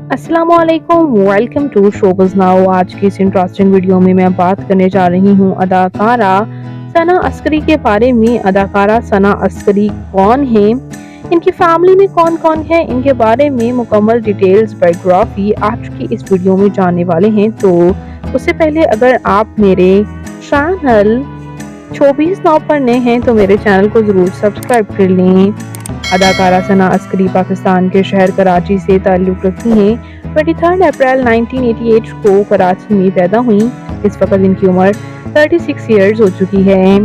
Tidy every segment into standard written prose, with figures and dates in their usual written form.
अस्सलामुअलैकुम, welcome to showbiz now. आज की इस इंटरेस्टिंग वीडियो में मैं बात करने जा रही हूँ अदाकारा सना अस्करी के बारे में। अदाकारा सना अस्करी कौन है, इनकी फैमिली में कौन कौन है, इनके बारे में मुकम्मल डिटेल्स बायोग्राफी आज की इस वीडियो में जानने वाले हैं। तो उससे पहले अगर आप मेरे चैनल शोबिज़ नाउ पर नए हैं तो मेरे चैनल को ज़रूर सब्सक्राइब कर लें। अदाकारा सना अस्करी पाकिस्तान के शहर कराची से ताल्लुक़ रखती हैं। 23 अप्रैल 1988 को कराची में पैदा हुई। इस वक्त इनकी उम्र 36 ईयर्स हो चुकी है।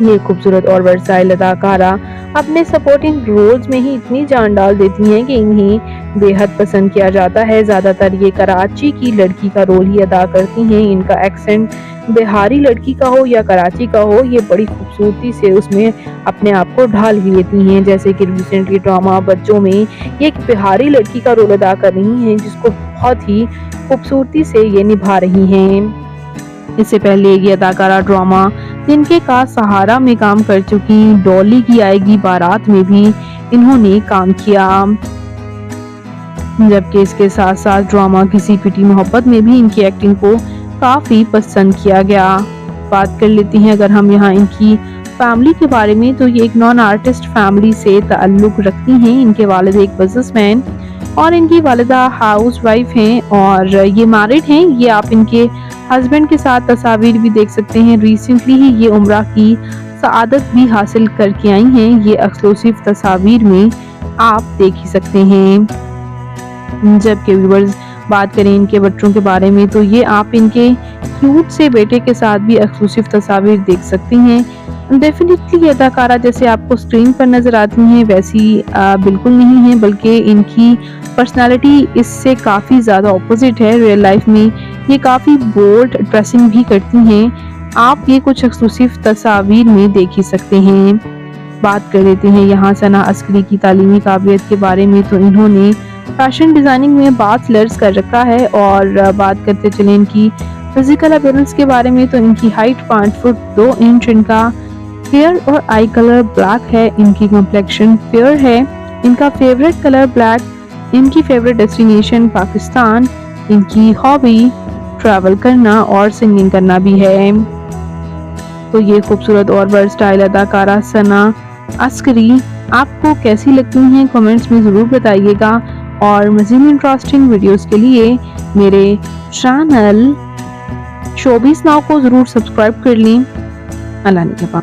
ये खूबसूरत और वर्साइल अदाकारा अपने सपोर्टिंग रोल्स में ही इतनी जान डाल देती हैं कि इन्हें बेहद पसंद किया जाता है। ज़्यादातर ये कराची की लड़की का रोल ही अदा करती हैं। इनका एक्सेंट बिहारी लड़की का हो या कराची का हो, ये बड़ी खूबसूरती से उसमें अपने आप को ढाल भी लेती हैं। जैसे कि रिसेंटली ड्रामा बच्चों में ये एक बिहारी लड़की का रोल अदा कर रही हैं, जिसको बहुत ही खूबसूरती से ये निभा रही हैं। इससे पहले ये अदाकारा ड्रामा जिनके का सहारा में काम कर चुकी डॉली की आएगी बारात में भी इन्होंने काम किया, जबकि इसके साथ साथ ड्रामा किसी पिटी मोहब्बत में भी इनकी एक्टिंग को काफ़ी पसंद किया गया। बात कर लेते हैं अगर हम यहाँ इनकी फैमिली के बारे में, तो ये एक नॉन आर्टिस्ट फैमिली से ताल्लुक़ रखती हैं। इनके वालिद एक बिजनेसमैन और इनकी वालिदा हाउस वाइफ हैं और ये मैरिड हैं। ये आप इनके हस्बैंड के साथ तस्वीर भी देख सकते हैं। रिसेंटली ही ये उम्रा की सआदत भी हासिल करके आई हैं। ये एक्सक्लूसिव तस्वीर में आप देख ही सकते हैं। जबकि व्यूअर्स बात करें इनके बच्चों के बारे में, तो ये आप इनके क्यूट से बेटे के साथ भी एक्सक्लूसिव तस्वीर देख सकती हैं। डेफिनेटली ये अदाकारा जैसे आपको स्क्रीन पर नजर आती हैं वैसी बिल्कुल नहीं है, बल्कि इनकी पर्सनालिटी इससे काफ़ी ज़्यादा ऑपोजिट है। रियल लाइफ में ये काफ़ी बोल्ड ड्रेसिंग भी करती हैं। आप ये कुछ एक्सक्लूसिव तस्वीर में देख ही सकते हैं। बात कर लेते हैं यहाँ सना अस्करी की तालीमी काबिलियत के बारे में, तो इन्होंने फैशन डिज़ाइनिंग में बैचलर्स कर रखा है। और बात करते चले इनकी फिजिकल अपीयरेंस के बारे में, तो इनकी हाइट 5 फुट 2 इंच, इनका हेयर और आई कलर ब्लैक है, इनकी कम्प्लेक्शन फेयर है, इनका फेवरेट कलर ब्लैक, इनकी फेवरेट डेस्टिनेशन पाकिस्तान, इनकी हॉबी ट्रैवल करना और सिंगिंग करना भी है। तो ये खूबसूरत और वर्सटाइल अदाकारा सना अस्करी आपको कैसी लगती हैं कमेंट्स में ज़रूर बताइएगा। और मज़ीद इंटरेस्टिंग वीडियोस के लिए मेरे चैनल शोबिज़ नाउ को ज़रूर सब्सक्राइब कर लें। अल्लाह ने के पास।